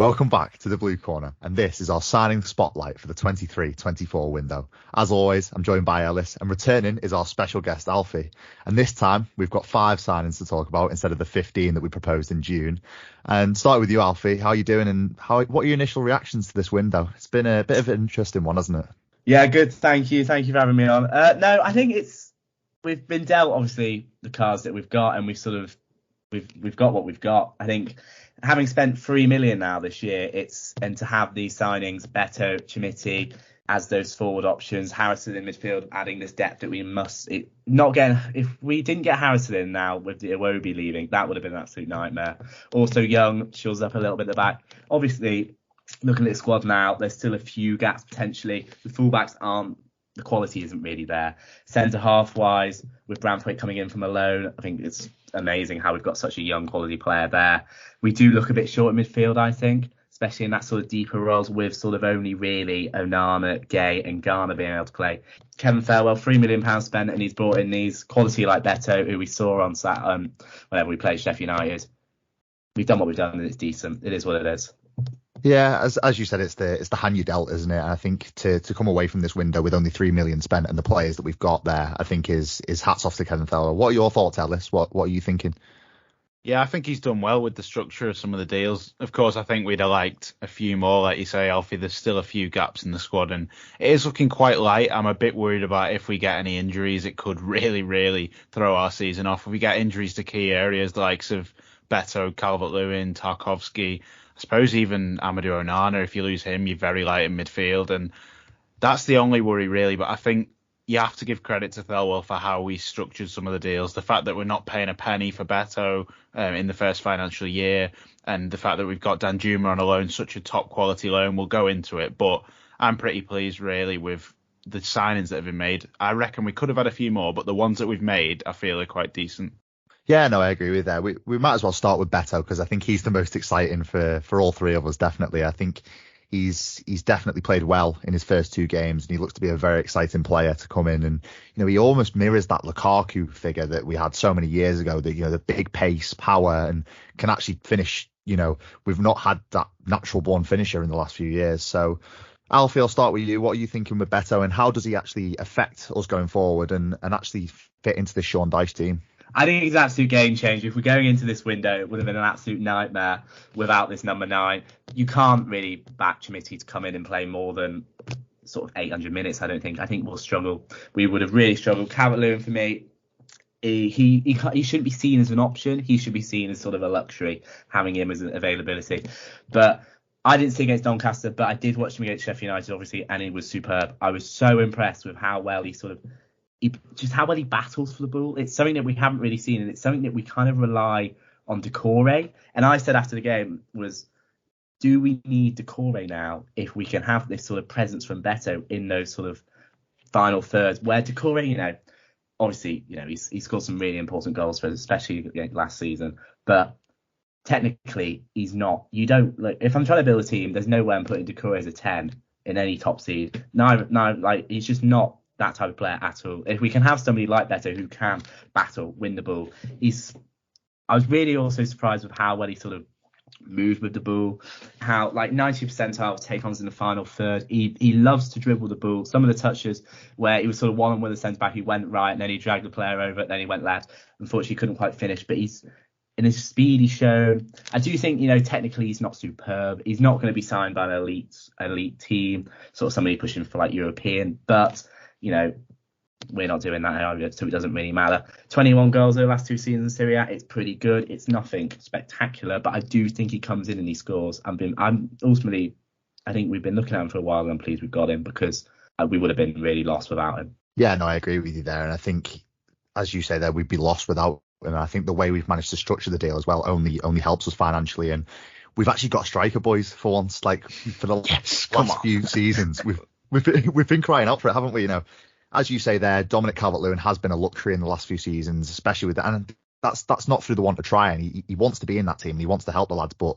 Welcome back to the Blue Corner, and this is our signing spotlight for the 23-24 window. As always, I'm joined by Ellis, and returning is our special guest Alfie. And this time, we've got 5 signings to talk about instead of the 15 that we proposed in June. And start with you, Alfie. How are you doing, and what are your initial reactions to this window? It's been a bit of an interesting one, hasn't it? Yeah, good. Thank you for having me on. No, I think we've been dealt obviously the cards that we've got, and we've got what we've got. I think having spent $3 million now this year, and to have these signings, Beto, Chimiti as those forward options, Harrison in midfield, adding this depth that we must not get. If we didn't get Harrison in now with the Iwobi leaving, that would have been an absolute nightmare. Also, Young shows up a little bit at the back. Obviously, looking at the squad now, there's still a few gaps potentially. The fullbacks the quality isn't really there. Centre half wise, with Branthwaite coming in from a loan, I think it's amazing how we've got such a young quality player there. We do look a bit short in midfield, I think, especially in that sort of deeper roles with sort of only really Onana, Gay and Garner being able to play. Kevin Farewell, £3 million spent, and he's brought in these quality like Beto, who we saw on whenever we played Sheffield United. We've done what we've done, and it's decent. It is what it is. Yeah, as you said, it's the hand you dealt, isn't it? And I think to come away from this window with only $3 million spent and the players that we've got there, I think is hats off to Kevin Farewell. What are your thoughts, Ellis? What are you thinking? Yeah, I think he's done well with the structure of some of the deals. Of course, I think we'd have liked a few more, like you say, Alfie. There's still a few gaps in the squad, and it is looking quite light. I'm a bit worried about if we get any injuries, it could really, really throw our season off. If we get injuries to key areas, the likes of Beto, Calvert-Lewin, Tarkowski, I suppose even Amadou Onana, if you lose him, you're very light in midfield. And that's the only worry, really. But I think you have to give credit to Thelwell for how we structured some of the deals. The fact that we're not paying a penny for Beto in the first financial year, and the fact that we've got Danjuma on a loan, such a top quality loan, we'll go into it. But I'm pretty pleased, really, with the signings that have been made. I reckon we could have had a few more, but the ones that we've made, I feel, are quite decent. Yeah, no, I agree with that. We might as well start with Beto because I think he's the most exciting for all three of us, definitely. I think he's definitely played well in his first 2 games, and he looks to be a very exciting player to come in. And, he almost mirrors that Lukaku figure that we had so many years ago, that, the big pace, power, and can actually finish. We've not had that natural born finisher in the last few years. So, Alfie, I'll start with you. What are you thinking with Beto, and how does he actually affect us going forward and actually fit into this Sean Dyche team? I think he's an absolute game changer. If we're going into this window, it would have been an absolute nightmare without this number 9. You can't really back Chimiti to come in and play more than sort of 800 minutes, I don't think. I think we'll struggle. We would have really struggled. Calvert-Lewin, for me, he shouldn't be seen as an option. He should be seen as sort of a luxury, having him as an availability. But I didn't see against Doncaster, but I did watch him against Sheffield United, obviously, and he was superb. I was so impressed with how well just how well he battles for the ball. It's something that we haven't really seen, and it's something that we kind of rely on Decore. And I said after the game do we need Decore now if we can have this sort of presence from Beto in those sort of final thirds where Decore, obviously, he scored some really important goals for us, especially last season, but technically he's not. You don't if I'm trying to build a team, there's no way I'm putting Decore as a 10 in any top seed. He's just not that type of player at all. If we can have somebody like Beto who can battle, win the ball, I was really also surprised with how well he sort of moved with the ball, how 90% of take-ons in the final third. He loves to dribble the ball. Some of the touches where he was sort of one-on-one with the centre back, he went right and then he dragged the player over, then he went left. Unfortunately, he couldn't quite finish, but he's in his speed he's shown. I do think, technically he's not superb. He's not going to be signed by an elite team, sort of somebody pushing for European, but we're not doing that either, so it doesn't really matter. 21 goals over the last 2 seasons in Serie A, it's pretty good. It's nothing spectacular, but I do think he comes in and he scores. I think we've been looking at him for a while, and I'm pleased we've got him because we would have been really lost without him. Yeah, no, I agree with you there, and I think, as you say there, we'd be lost without him. And I think the way we've managed to structure the deal as well only helps us financially, and we've actually got a striker, boys, for once. For the last few seasons, we've been crying out for it, haven't we? As you say there, Dominic Calvert-Lewin has been a luxury in the last few seasons, especially with that. And that's not through the want of trying. He wants to be in that team and he wants to help the lads, but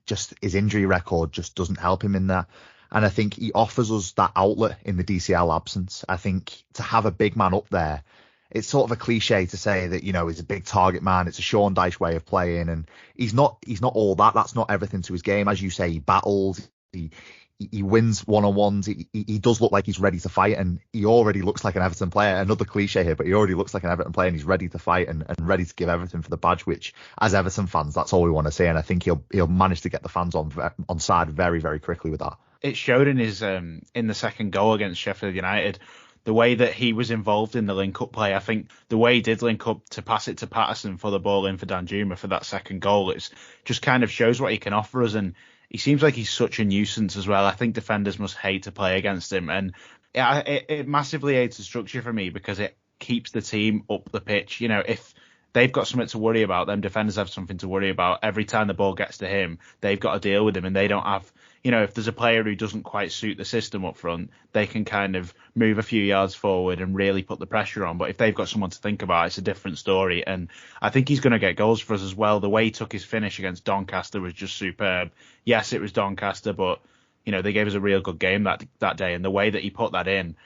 just his injury record just doesn't help him in there. And I think he offers us that outlet in the DCL absence. I think to have a big man up there it's sort of a cliche to say that, he's a big target man. It's a Sean Dyche way of playing, and he's not all that. That's not everything to his game. As you say, he battles, he wins one-on-ones. He does look like he's ready to fight, and he already looks like an Everton player. Another cliche here, but he already looks like an Everton player, and he's ready to fight and ready to give everything for the badge, which as Everton fans, that's all we want to see. And I think he'll manage to get the fans on side very, very quickly with that. It showed in his in the second goal against Sheffield United, the way that he was involved in the link-up play. I think the way he did link up to pass it to Patterson for the ball in for Danjuma for that second goal, it's just kind of shows what he can offer us. And he seems like he's such a nuisance as well. I think defenders must hate to play against him. And it massively aids the structure for me because it keeps the team up the pitch. If they've got something to worry about, them defenders have something to worry about. Every time the ball gets to him, they've got to deal with him, and they don't have, if there's a player who doesn't quite suit the system up front, they can kind of move a few yards forward and really put the pressure on. But if they've got someone to think about, it's a different story. And I think he's going to get goals for us as well. The way he took his finish against Doncaster was just superb. Yes, it was Doncaster, but, they gave us a real good game that day. And the way that he put that in,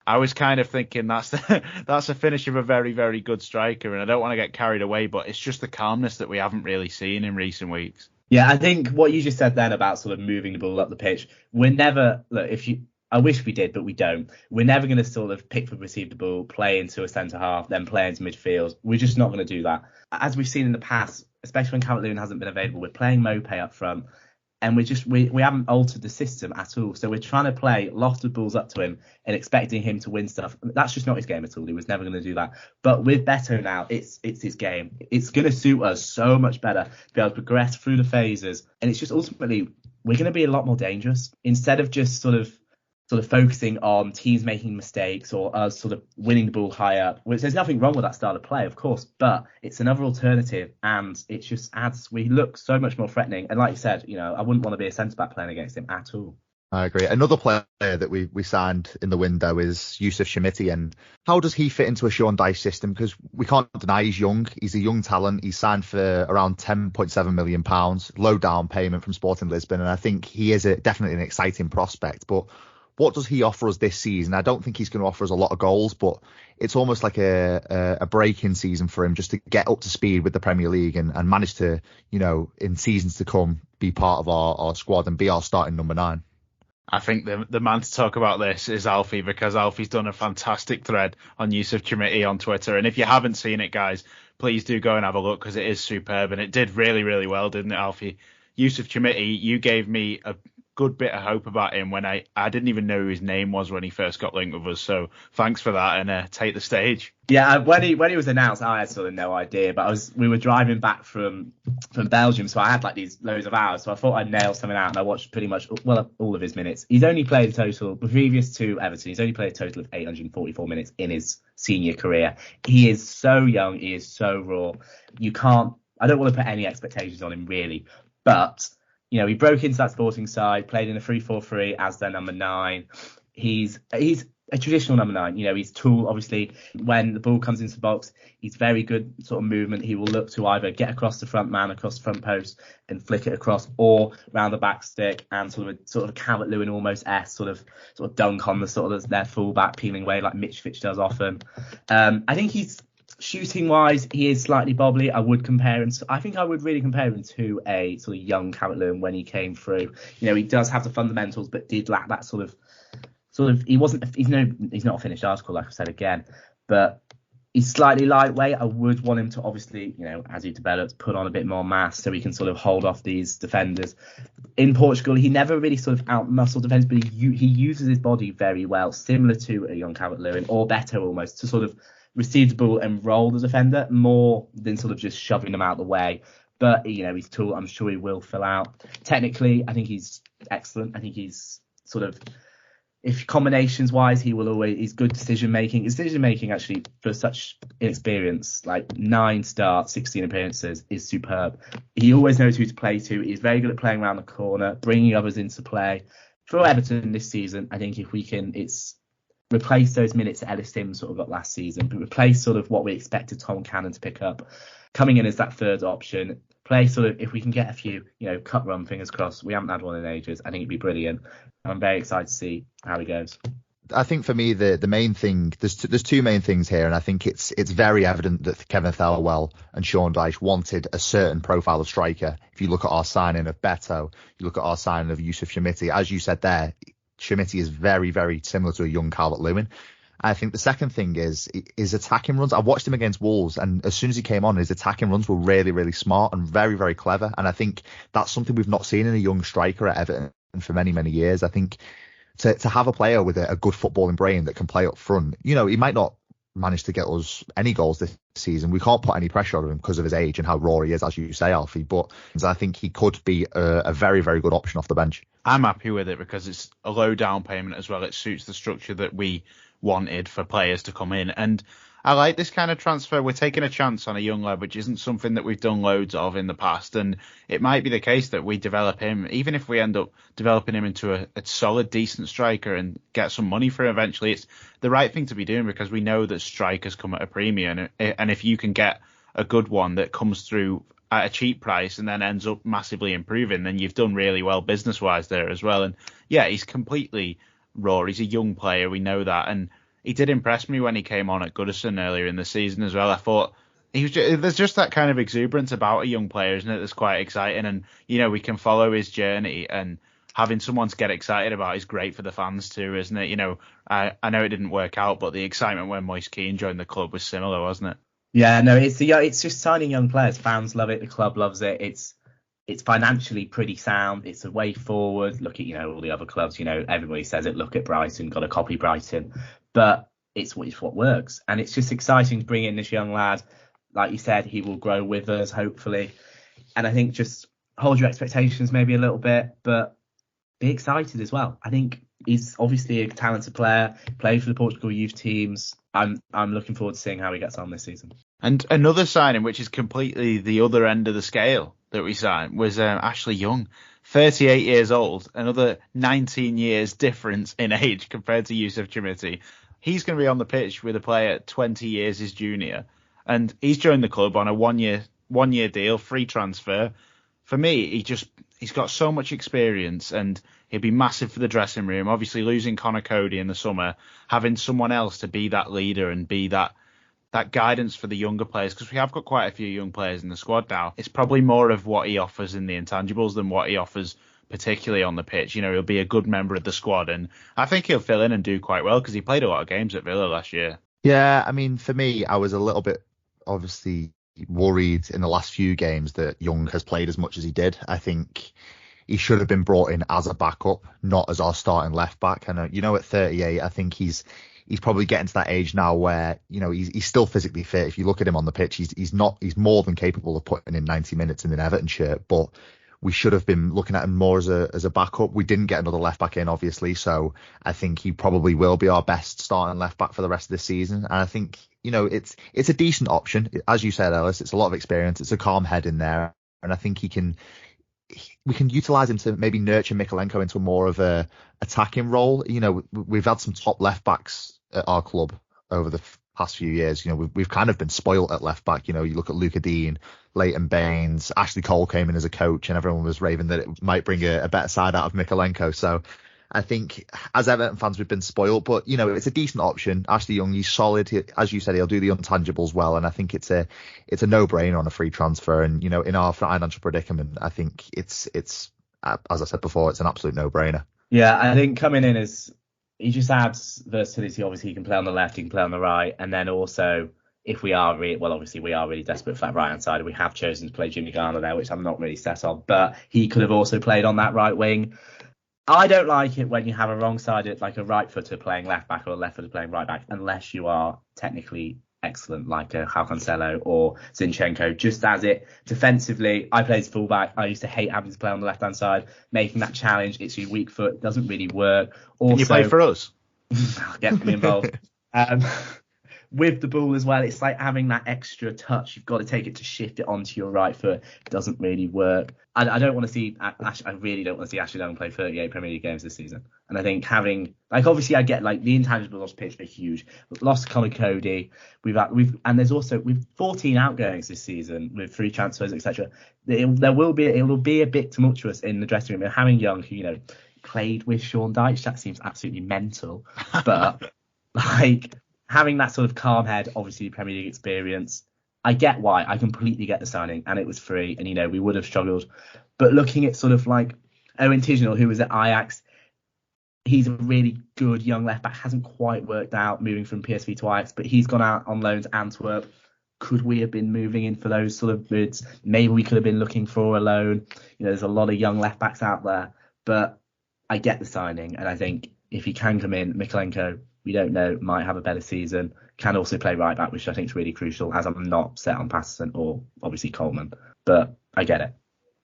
I was kind of thinking that's a finish of a very, very good striker, and I don't want to get carried away, but it's just the calmness that we haven't really seen in recent weeks. Yeah, I think what you just said then about sort of moving the ball up the pitch, we're never, I wish we did, but we don't. We're never going to sort of pick and receive the ball, play into a centre half, then play into midfield. We're just not going to do that. As we've seen in the past, especially when Calvert-Lewin hasn't been available, we're playing Mopé up front. And we haven't altered the system at all. So we're trying to play lots of balls up to him and expecting him to win stuff. That's just not his game at all. He was never going to do that. But with Beto now, it's his game. It's going to suit us so much better to be able to progress through the phases. And it's just ultimately, we're going to be a lot more dangerous. Instead of just sort of focusing on teams making mistakes or us sort of winning the ball high up, which there's nothing wrong with that style of play, of course, but it's another alternative, and it just we look so much more threatening. And like you said, I wouldn't want to be a centre-back playing against him at all. I agree. Another player that we signed in the window is Yusuf Shamiti. And how does he fit into a Sean Dyche system? Because we can't deny he's young. He's a young talent. He's signed for around £10.7 million, low down payment from Sporting Lisbon. And I think he is definitely an exciting prospect. But what does he offer us this season? I don't think he's going to offer us a lot of goals, but it's almost like a break-in season for him just to get up to speed with the Premier League and manage to, in seasons to come, be part of our squad and be our starting number 9. I think the man to talk about this is Alfie, because Alfie's done a fantastic thread on Yusuf Shamiti on Twitter. And if you haven't seen it, guys, please do go and have a look, because it is superb. And it did really, really well, didn't it, Alfie? Yusuf Shamiti, you gave me a good bit of hope about him when I didn't even know who his name was when he first got linked with us. So thanks for that, and take the stage. Yeah, when he was announced, I had sort of no idea, but we were driving back from Belgium, so I had like these loads of hours, so I thought I'd nail something out, and I watched pretty much all of his minutes. He's only played a total, previous to Everton, he's only played a total of 844 minutes in his senior career. He is so young, he is so raw. I don't want to put any expectations on him really, but he broke into that Sporting side, played in a 3-4-3 as their number 9. He's a traditional number 9. He's tool, obviously, when the ball comes into the box, he's very good sort of movement. He will look to either get across the front man, across the front post and flick it across, or round the back stick and sort of Calvert-Lewin almost sort of dunk on the sort of their full back peeling way like Mitrovic does often. I think he's shooting wise, he is slightly bobbly. I would really compare him to a sort of young Calvert-Lewin when he came through. He does have the fundamentals, but did lack that sort of he's not a finished article, like I said again, but he's slightly lightweight. I would want him to obviously, as he develops, put on a bit more mass so he can sort of hold off these defenders. In Portugal, he never really sort of out-muscled defenders, but he uses his body very well, similar to a young Calvert-Lewin, or better almost, to sort of receive the ball and roll the defender more than sort of just shoving them out the way. But, he's tool. I'm sure he will fill out. Technically, I think he's excellent. I think he's sort of, if combinations wise, he's good decision making. His decision making actually for such inexperience, like 9 starts, 16 appearances, is superb. He always knows who to play to. He's very good at playing around the corner, bringing others into play. For Everton this season, I think if we can, replace those minutes that Ellis Sims sort of got last season, but replace sort of what we expected Tom Cannon to pick up, coming in as that third option, play sort of, if we can get a few, cut run, fingers crossed, we haven't had one in ages, I think it'd be brilliant. I'm very excited to see how he goes. I think for me the main thing, there's two main things here, and I think it's very evident that Kevin Thelwell and Sean Dyche wanted a certain profile of striker. If you look at our signing of Beto, you look at our signing of Yusuf Shamiti, as you said there, Shamiti is very, very similar to a young Calvert-Lewin. I think the second thing is attacking runs. I watched him against Wolves, and as soon as he came on, his attacking runs were really, really smart and very, very clever. And I think that's something we've not seen in a young striker at Everton for many, many years. I think to have a player with a good footballing brain that can play up front, he might not manage to get us any goals this season. We can't put any pressure on him because of his age and how raw he is, as you say, Alfie. But I think he could be a very, very good option off the bench. I'm happy with it because it's a low down payment as well. It suits the structure that we wanted for players to come in. And I like this kind of transfer. We're taking a chance on a young lad, which isn't something that we've done loads of in the past. And it might be the case that we develop him, even if we end up developing him into a solid, decent striker and get some money for him eventually. It's the right thing to be doing because we know that strikers come at a premium. And if you can get a good one that comes through at a cheap price and then ends up massively improving, then you've done really well business-wise there as well. And yeah, he's completely raw. He's a young player. We know that. And he did impress me when he came on at Goodison earlier in the season as well. I thought there's just that kind of exuberance about a young player, isn't it? That's quite exciting. And, we can follow his journey, and having someone to get excited about is great for the fans too, isn't it? I know it didn't work out, but the excitement when Moise Kean joined the club was similar, wasn't it? Yeah, no, it's just signing young players. Fans love it. The club loves it. It's financially pretty sound. It's a way forward. Look at, all the other clubs, everybody says it. Look at Brighton, got to copy Brighton. But it's what works. And it's just exciting to bring in this young lad. Like you said, he will grow with us, hopefully. And I think just hold your expectations maybe a little bit, but be excited as well. I think he's obviously a talented player, played for the Portugal youth teams. I'm looking forward to seeing how he gets on this season. And another signing, which is completely the other end of the scale that we signed, was Ashley Young, 38 years old, another 19 years difference in age compared to Yusuf Shamiti. He's going to be on the pitch with a player 20 years his junior, and he's joined the club on a one year deal, free transfer. For me, he's got so much experience, and he'd be massive for the dressing room. Obviously, losing Connor Cody in the summer, having someone else to be that leader and be that guidance for the younger players, because we have got quite a few young players in the squad now. It's probably more of what he offers in the intangibles than what he offers particularly on the pitch. He'll be a good member of the squad, and I think he'll fill in and do quite well because he played a lot of games at Villa last year. Yeah, I mean, for me, I was a little bit obviously worried in the last few games that Young has played as much as he did. I think he should have been brought in as a backup, not as our starting left back. And at 38, I think he's probably getting to that age now where he's still physically fit. If you look at him on the pitch, he's more than capable of putting in 90 minutes in an Everton shirt. But we should have been looking at him more as a backup. We didn't get another left back in, obviously, so I think he probably will be our best starting left back for the rest of this season. And I think it's a decent option, as you said, Ellis. It's a lot of experience. It's a calm head in there, and I think we can utilise him to maybe nurture Mikalenko into more of a attacking role. We've had some top left backs at our club over the past few years. We've kind of been spoilt at left back. You look at Luca Dean, Leighton Baines, Ashley Cole came in as a coach, and everyone was raving that it might bring a better side out of Mikalenko. So I think as Everton fans, we've been spoiled, but it's a decent option. Ashley Young, he's solid. As you said, he'll do the intangibles well, and I think it's a no-brainer on a free transfer. And in our financial predicament, I think it's as I said before, it's an absolute no-brainer. Yeah, I think coming in he just adds versatility. Obviously, he can play on the left, he can play on the right, and then also if we are really desperate for that right hand side, we have chosen to play Jimmy Garner there, which I'm not really set on, but he could have also played on that right wing. I don't like it when you have a wrong-sided, like a right footer playing left back or a left footer playing right back, unless you are technically excellent, like a Cancelo or Zinchenko. Just as it defensively, I played as fullback. I used to hate having to play on the left-hand side, making that challenge. It's your weak foot, doesn't really work. Also, can you play for us? Get me involved. With the ball as well, it's like having that extra touch. You've got to take it to shift it onto your right foot. It doesn't really work. I don't want to see I really don't want to see Ashley Young play 38 Premier League games this season. And I think having, obviously I get the intangibles off pitch are huge. We've lost Connor Cody. We've 14 outgoings this season with 3 transfers, etc. It will be a bit tumultuous in the dressing room. And having Young, who played with Sean Dyche. That seems absolutely mental. But like having that sort of calm head, obviously Premier League experience, I get why. I completely get the signing, and it was free, and we would have struggled. But looking at sort of like Owen Tignal, who was at Ajax, he's a really good young left back. Hasn't quite worked out moving from PSV to Ajax, but he's gone out on loan to Antwerp. Could we have been moving in for those sort of bids? Maybe we could have been looking for a loan. There's a lot of young left backs out there, but I get the signing, and I think if he can come in, Mykolenko, we don't know, might have a better season. Can also play right back, which I think is really crucial, as I'm not set on Patterson or obviously Coleman, but I get it.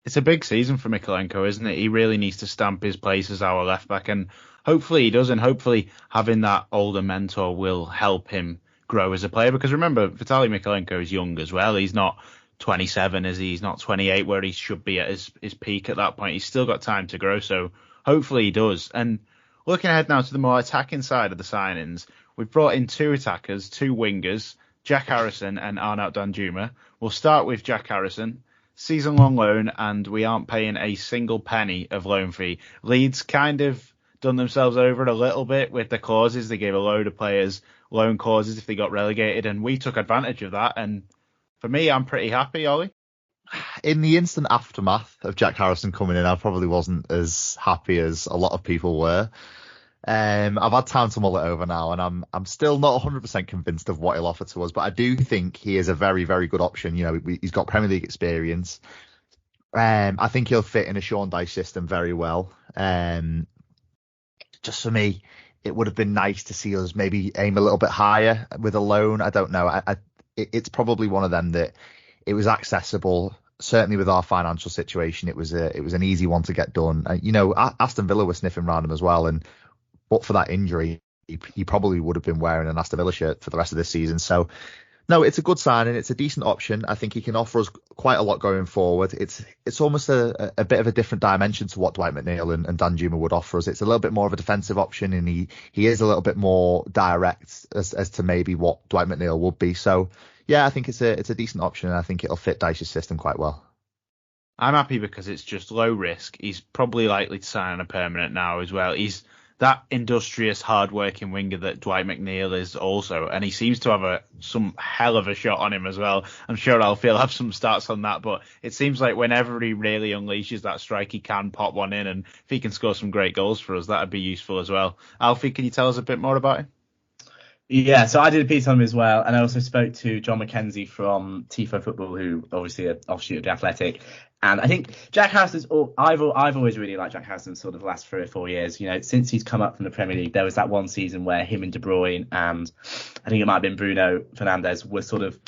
It's a big season for Mykolenko, isn't it? He really needs to stamp his place as our left back, and hopefully he does, and hopefully having that older mentor will help him grow as a player, because remember, Vitaly Mykolenko is young as well. He's not 27, is he? He's not 28 where he should be at his peak at that point. He's still got time to grow, so hopefully he does. And looking ahead now to the more attacking side of the signings, we've brought in 2 attackers, 2 wingers, Jack Harrison and Arnaut Danjuma. We'll start with Jack Harrison. Season-long loan, and we aren't paying a single penny of loan fee. Leeds kind of done themselves over a little bit with the clauses. They gave a load of players loan clauses if they got relegated, and we took advantage of that. And for me, I'm pretty happy, Ollie. In the instant aftermath of Jack Harrison coming in, I probably wasn't as happy as a lot of people were. I've had time to mull it over now, and I'm still not 100% convinced of what he'll offer to us, but I do think he is a very, very good option. He's got Premier League experience. I think he'll fit in a Sean Dyche system very well. Just for me, it would have been nice to see us maybe aim a little bit higher with a loan. I don't know. It's probably one of them that it was accessible. Certainly with our financial situation, it was an easy one to get done. Aston Villa were sniffing around him as well, but for that injury, he probably would have been wearing an Aston Villa shirt for the rest of this season. So, no, it's a good signing. It's a decent option. I think he can offer us quite a lot going forward. It's almost a bit of a different dimension to what Dwight McNeil and Danjuma would offer us. It's a little bit more of a defensive option, and he is a little bit more direct as to maybe what Dwight McNeil would be. So, yeah, I think it's a decent option, and I think it'll fit Dyche's system quite well. I'm happy because it's just low risk. He's probably likely to sign on a permanent now as well. He's that industrious, hard-working winger that Dwight McNeil is also, and he seems to have some hell of a shot on him as well. I'm sure Alfie will have some stats on that, but it seems like whenever he really unleashes that strike, he can pop one in, and if he can score some great goals for us, that would be useful as well. Alfie, can you tell us a bit more about him? Yeah, so I did a piece on him as well, and I also spoke to John McKenzie from Tifo Football, who obviously an offshoot of The Athletic. And I think Jack Harrison's, I've always really liked Jack Harrison sort of the last 3 or 4 years. Since he's come up from the Premier League, there was that one season where him and De Bruyne and I think it might have been Bruno Fernandes were sort of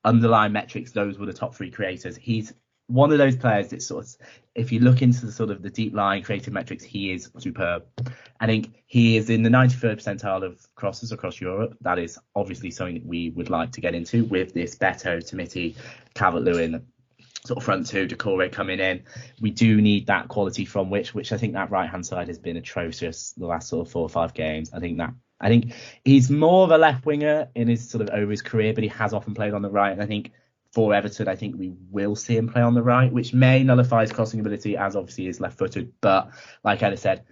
underlying metrics. Those were the top 3 creators. He's one of those players that sort of, if you look into the sort of the deep line creative metrics, he is superb. I think he is in the 93rd percentile of crosses across Europe. That is obviously something that we would like to get into with this Beto, Timothy, Calvert-Lewin sort of front 2, Decore coming in. We do need that quality from which I think that right hand side has been atrocious the last sort of 4 or 5 games. I think he's more of a left winger in his sort of over his career, but he has often played on the right. And I think for Everton, I think we will see him play on the right, which may nullify his crossing ability, as obviously he's left footed. But like I said,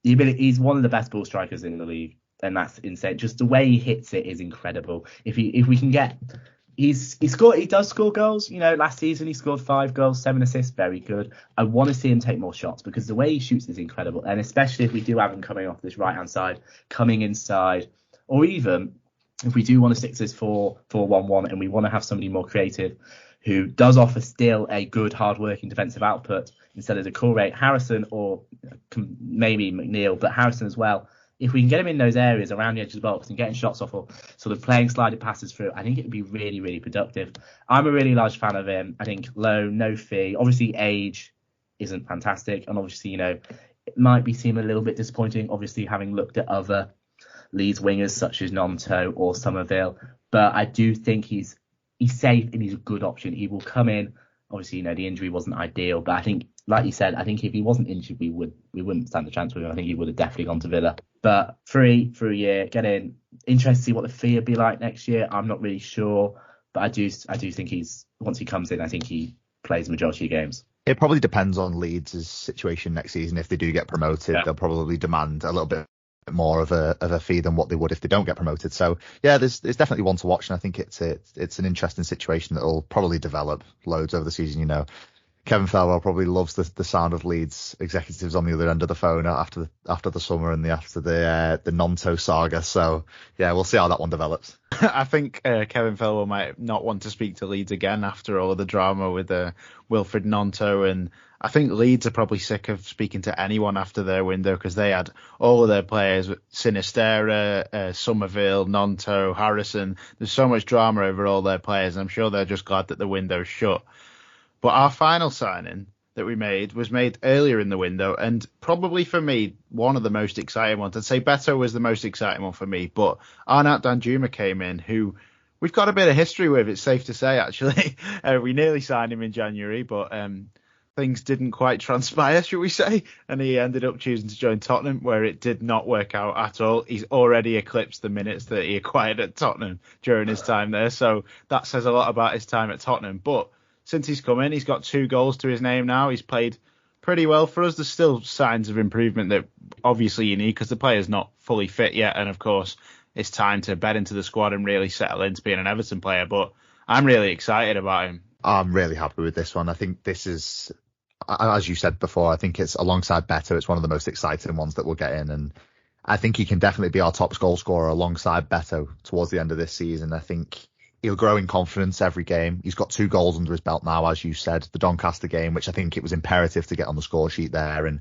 he's one of the best ball strikers in the league, and that's insane. Just the way he hits it is incredible. If we can get, he does score goals. Last season he scored 5 goals, 7 assists, very good. I want to see him take more shots because the way he shoots is incredible, and especially if we do have him coming off this right hand side, coming inside, or even if we do want to stick to this 4-4-1-1 and we want to have somebody more creative who does offer still a good hard-working defensive output instead of Decore, Harrison, or maybe McNeil, but Harrison as well. If we can get him in those areas around the edge of the box and getting shots off or sort of playing slided passes through, I think it would be really, really productive. I'm a really large fan of him. I think low, no fee. Obviously, age isn't fantastic. And obviously, it might seem a little bit disappointing, obviously, having looked at other Leeds wingers such as Nonto or Somerville. But I do think he's safe and he's a good option. He will come in. Obviously, the injury wasn't ideal, but I think, like you said, I think if he wasn't injured, we wouldn't stand a chance with him. I think he would have definitely gone to Villa. But free for a year, get in. Interested to see what the fee would be like next year. I'm not really sure, but I do think once he comes in, I think he plays the majority of games. It probably depends on Leeds' situation next season. If they do get promoted, they'll probably demand a little bit more of a fee than what they would if they don't get promoted. So yeah, there's definitely one to watch, and I think it's an interesting situation that will probably develop loads over the season. Kevin Farwell probably loves the sound of Leeds executives on the other end of the phone after the summer and after the Nonto saga. So yeah, we'll see how that one develops. I think Kevin Farwell might not want to speak to Leeds again after all of the drama with Wilfred Nonto, and I think Leeds are probably sick of speaking to anyone after their window because they had all of their players, Sinistera, Somerville, Nonto, Harrison. There's so much drama over all their players. I'm sure they're just glad that the window's shut. But our final signing that we made was made earlier in the window, and probably for me, one of the most exciting ones. I'd say Beto was the most exciting one for me, but Arnaut Danjuma came in, who we've got a bit of history with, it's safe to say, actually. We nearly signed him in January, but things didn't quite transpire, shall we say, and he ended up choosing to join Tottenham, where it did not work out at all. He's already eclipsed the minutes that he acquired at Tottenham during his time there, so that says a lot about his time at Tottenham. But since he's come in, he's got 2 goals to his name now. He's played pretty well for us. There's still signs of improvement that obviously you need because the player's not fully fit yet. And of course, it's time to bed into the squad and really settle into being an Everton player. But I'm really excited about him. I'm really happy with this one. I think this is, as you said before, I think it's alongside Beto. It's one of the most exciting ones that we'll get in. And I think he can definitely be our top goal scorer alongside Beto towards the end of this season. I think he'll grow in confidence every game. He's got 2 goals under his belt now, as you said, the Doncaster game, which I think it was imperative to get on the score sheet there. And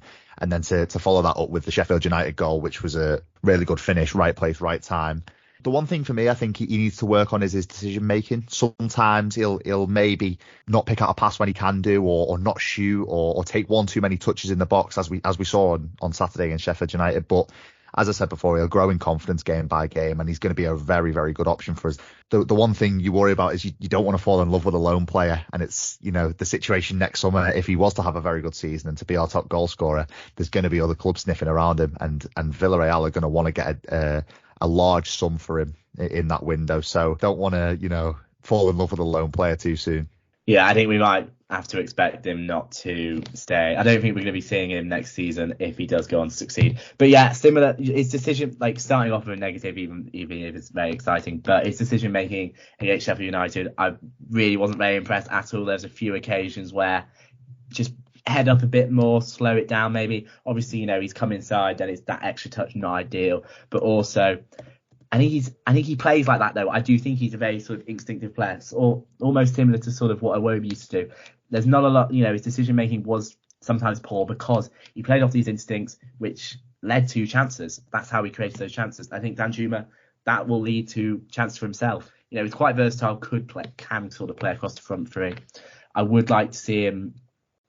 then to follow that up with the Sheffield United goal, which was a really good finish, right place, right time. The one thing for me, I think he needs to work on is his decision making. Sometimes he'll maybe not pick out a pass when he can do, or not shoot, or take one too many touches in the box, as we saw on Saturday against Sheffield United. But as I said before, he'll grow in confidence game by game, and he's going to be a very, very good option for us. The one thing you worry about is you don't want to fall in love with a lone player, and it's, the situation next summer, if he was to have a very good season and to be our top goal scorer, there's going to be other clubs sniffing around him, and Villarreal are going to want to get a large sum for him in that window. So don't want to, fall in love with a lone player too soon. Yeah, I think we might have to expect him not to stay. I don't think we're going to be seeing him next season if he does go on to succeed. But yeah, similar, his decision, like starting off with a negative, even if it's very exciting, but his decision making against Sheffield United, I really wasn't very impressed at all. There's a few occasions where just head up a bit more, slow it down maybe. Obviously, he's come inside, then it's that extra touch, not ideal. But also, I think he plays like that though. I do think he's a very sort of instinctive player, or almost similar to sort of what Iwobi used to do. There's not a lot, his decision making was sometimes poor because he played off these instincts, which led to chances. That's how he created those chances. I think Danjuma, that will lead to chances for himself. He's quite versatile, can sort of play across the front three. I would like to see him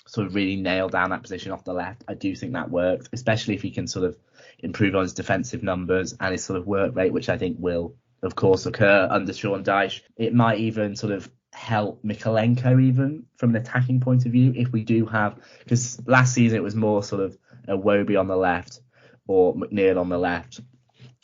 sort of really nail down that position off the left. I do think that works, especially if he can sort of improve on his defensive numbers and his sort of work rate, which I think will, of course, occur under Sean Dyche. It might even sort of help Mykolenko even from an attacking point of view if we do have, because last season it was more sort of a Iwobi on the left or McNeil on the left.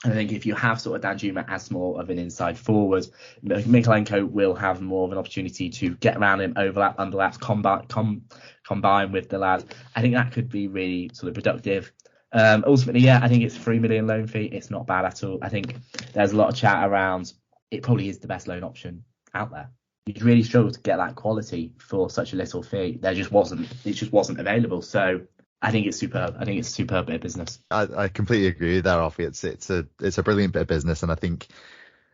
And I think if you have sort of Danjuma as more of an inside forward, Mykolenko will have more of an opportunity to get around him, overlap, underlaps, combine with the lads. I think that could be really sort of productive. Ultimately, yeah, I think it's $3 million loan fee. It's not bad at all. I think there's a lot of chat around. It probably is the best loan option out there. You'd really struggle to get that quality for such a little fee. It just wasn't available. So I think it's superb. I think it's a superb bit of business. I completely agree with that, Alfie. It's a brilliant bit of business, and I think,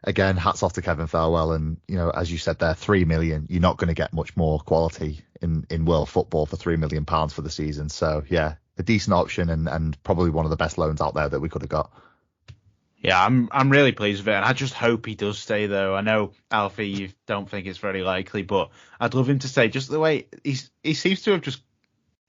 again, hats off to Kevin Farwell. And as you said there, $3 million. You're not going to get much more quality in world football for £3 million for the season. So yeah, a decent option and probably one of the best loans out there that we could have got. Yeah, I'm really pleased with it, and I just hope he does stay, though. I know, Alfie, you don't think it's very likely, but I'd love him to stay. Just the way he seems to have just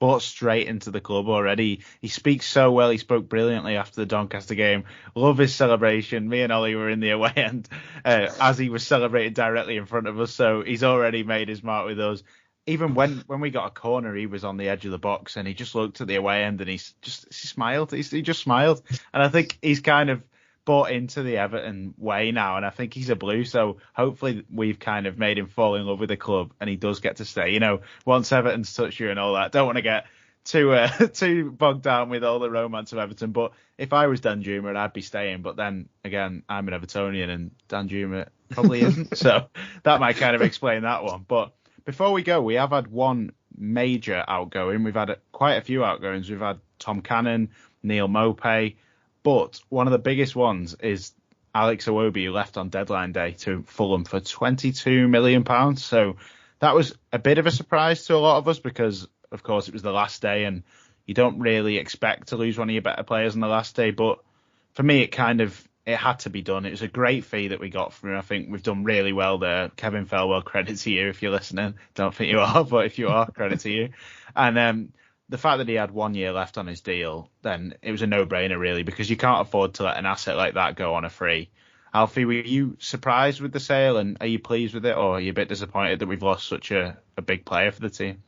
bought straight into the club already. He speaks so well. He spoke brilliantly after the Doncaster game. Love his celebration. Me and Ollie were in the away end as he was celebrating directly in front of us, so he's already made his mark with us. Even when we got a corner, he was on the edge of the box and he just looked at the away end and he smiled. He just smiled. And I think he's kind of bought into the Everton way now, and I think he's a Blue, so hopefully we've kind of made him fall in love with the club, and he does get to stay. You know, once Everton's touched you and all that, don't want to get too bogged down with all the romance of Everton. But if I was Dan Juma, I'd be staying. But then again, I'm an Evertonian, and Dan Juma probably isn't, so that might kind of explain that one. But before we go, we have had one major outgoing. We've had quite a few outgoings. We've had Tom Cannon, Neil Maupay, but one of the biggest ones is Alex Iwobi, who left on deadline day to Fulham for £22 million. So that was a bit of a surprise to a lot of us because, of course, it was the last day and you don't really expect to lose one of your better players on the last day. But for me, it had to be done. It was a great fee that we got from him. I think we've done really well there. Kevin Felwell, credit to you if you're listening. Don't think you are, but if you are, credit to you. And the fact that he had 1 year left on his deal, then it was a no-brainer, really, because you can't afford to let an asset like that go on a free. Alfie, were you surprised with the sale, and are you pleased with it, or are you a bit disappointed that we've lost such a big player for the team?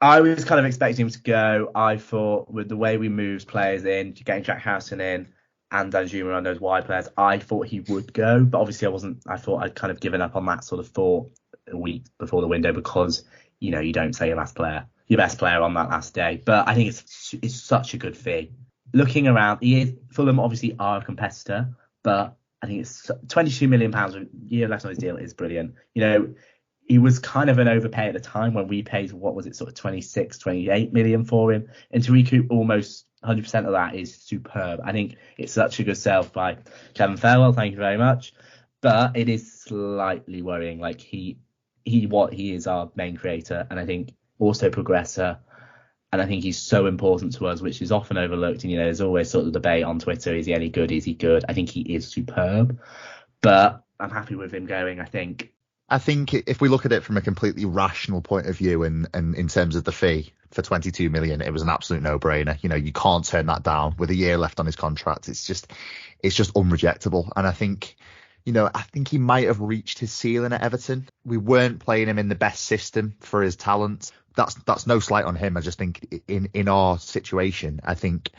I was kind of expecting him to go. I thought with the way we moved players in, getting Jack Harrison in, and Danjuma on those wide players, I thought he would go, but obviously I thought I'd kind of given up on that sort of thought a week before the window because, you know, you don't say your best player on that last day. But I think it's such a good fee. Looking around, Fulham obviously are a competitor, but I think it's £22 million a year left on his deal is brilliant. You know, he was kind of an overpay at the time when we paid, what was it, sort of 26, 28 million for him. And to recoup almost 100% of that is superb. I think it's such a good sell by Kevin Farewell. Thank you very much. But it is slightly worrying. Like he is our main creator, and I think also progressor. And I think he's so important to us, which is often overlooked. And, you know, there's always sort of debate on Twitter. Is he any good? Is he good? I think he is superb. But I'm happy with him going, I think. I think if we look at it from a completely rational point of view and in terms of the fee for 22 million, it was an absolute no-brainer. You know, you can't turn that down with a year left on his contract. It's just unrejectable. And I think he might have reached his ceiling at Everton. We weren't playing him in the best system for his talent. That's no slight on him. I just think in our situation, I think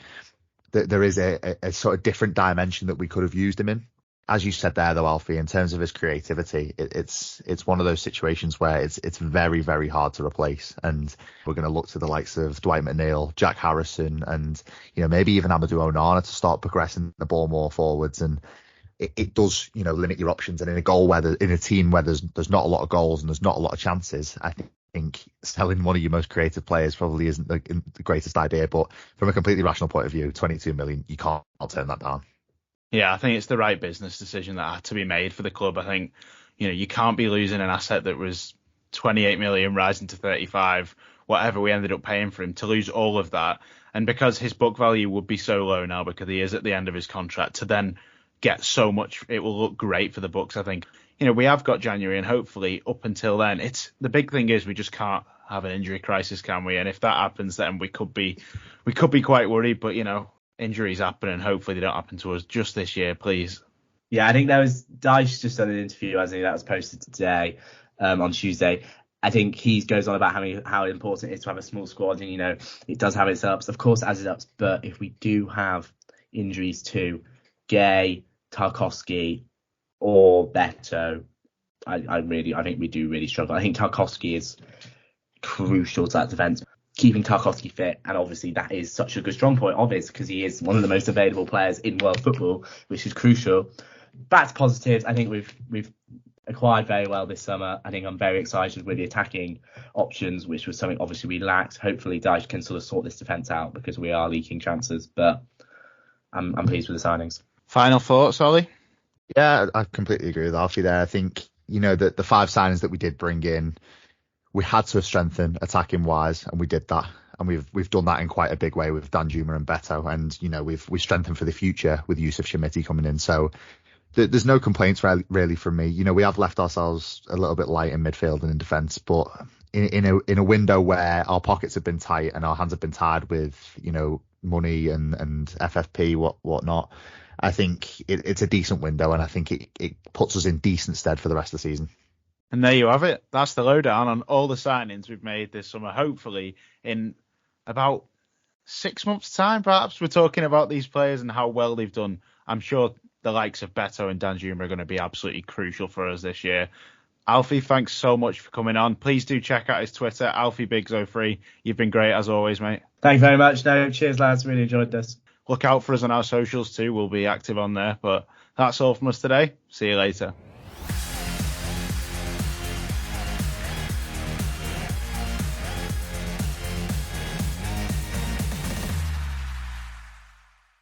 that there is a sort of different dimension that we could have used him in. As you said there, though, Alfie, in terms of his creativity, it's one of those situations where it's very, very hard to replace. And we're going to look to the likes of Dwight McNeil, Jack Harrison, and, you know, maybe even Amadou Onana to start progressing the ball more forwards. And it does, you know, limit your options. And in a team where there's not a lot of goals and there's not a lot of chances, I think selling one of your most creative players probably isn't the greatest idea. But from a completely rational point of view, 22 million, you can't turn that down. Yeah, I think it's the right business decision that had to be made for the club. I think, you know, you can't be losing an asset that was 28 million rising to 35, whatever we ended up paying for him, to lose all of that. And because his book value would be so low now because he is at the end of his contract, to then get so much, it will look great for the books. I think, you know, we have got January, and hopefully up until then, the big thing is we just can't have an injury crisis, can we? And if that happens, then we could be quite worried. But, you know, injuries happen, and hopefully they don't happen to us just this year, please. Yeah, I think Dyche just done an interview, hasn't he, that was posted today, on Tuesday. I think he goes on about how important it is to have a small squad, and, you know, it does have its ups, of course, as its ups. But if we do have injuries to Gay, Tarkowski, or Beto, I think we do really struggle. I think Tarkowski is crucial to that defence. Keeping Tarkowski fit, and obviously that is such a good strong point of his because he is one of the most available players in world football, which is crucial. Back to positives, I think we've acquired very well this summer. I think I'm very excited with the attacking options, which was something obviously we lacked. Hopefully Dyche can sort of sort this defence out because we are leaking chances, but I'm pleased with the signings. Final thoughts, Ollie? Yeah, I completely agree with Alfie there. I think, you know, that the 5 signings that we did bring in, we had to strengthen attacking wise, and we did that. And we've done that in quite a big way with Danjuma and Beto. And, you know, we've strengthened for the future with Yusuf Shamiti coming in. So there's no complaints really from me. You know, we have left ourselves a little bit light in midfield and in defence, but in a window where our pockets have been tight and our hands have been tied with, you know, money and FFP, whatnot, I think it's a decent window, and I think it puts us in decent stead for the rest of the season. And there you have it. That's the lowdown on all the signings we've made this summer. Hopefully in about 6 months' time, perhaps, we're talking about these players and how well they've done I'm sure the likes of Beto and Danjuma are going to be absolutely crucial for us this year. Alfie, thanks so much for coming on. Please do check out his Twitter, Alfie Biggs 03. You've been great as always, mate. Thank you very much. No, cheers, lads. Really enjoyed this. Look out for us on our socials too. We'll be active on there. But that's all from us today. See you later.